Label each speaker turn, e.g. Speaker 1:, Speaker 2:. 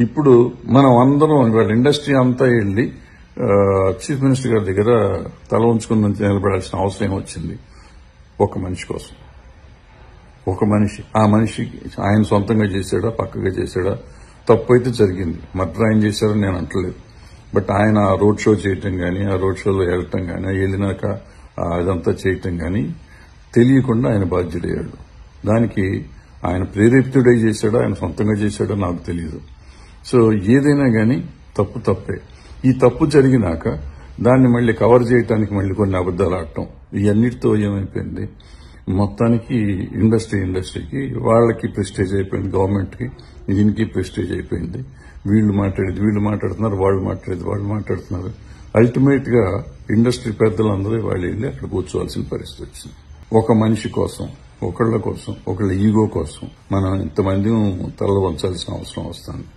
Speaker 1: ఇప్పుడు మనం అందరం ఇవాళ ఇండస్ట్రీ అంతా వెళ్లి చీఫ్ మినిస్టర్ గారి దగ్గర తల ఉంచుకుని నిలబడాల్సిన అవసరం వచ్చింది. ఒక మనిషి కోసం, ఒక మనిషి, ఆ మనిషికి ఆయన సొంతంగా చేశాడా, పక్కగా చేశాడా, తప్పు అయితే జరిగింది. మర్డర్ ఆయన చేశారని నేను అంటలేదు. బట్ ఆయన రోడ్ షో చేయటం గానీ, ఆ రోడ్ షోలో వెళ్ళటం గానీ, వెళ్ళినాక అదంతా చేయటం గానీ తెలియకుండా ఆయన బాధ్యుడయ్యాడు. దానికి ఆయన ప్రేరేపితుడై చేశాడా, ఆయన సొంతంగా చేశాడో నాకు తెలియదు. సో ఏదైనా గానీ తప్పు తప్పే. ఈ తప్పు జరిగినాక దాన్ని మళ్ళీ కవర్ చేయడానికి మళ్ళీ కొన్ని అబద్దాలు ఆడటం, ఇవన్నిటితో ఏమైపోయింది, మొత్తానికి ఇండస్ట్రీకి వాళ్ళకి ప్రెస్టేజ్ అయిపోయింది, గవర్నమెంట్ కి దీనికి ప్రెస్టేజ్ అయిపోయింది. వీళ్ళు మాట్లాడుతున్నారు, వాళ్ళు మాట్లాడుతున్నారు. అల్టిమేట్ గా ఇండస్ట్రీ పెద్దలందరూ వాళ్ళు వెళ్ళి అక్కడ కూర్చోవాల్సిన పరిస్థితి వచ్చింది. ఒక మనిషి కోసం, ఒకళ్ళ ఈగో కోసం మనం ఇంతమంది తల వంచాల్సిన అవసరం వస్తుంది.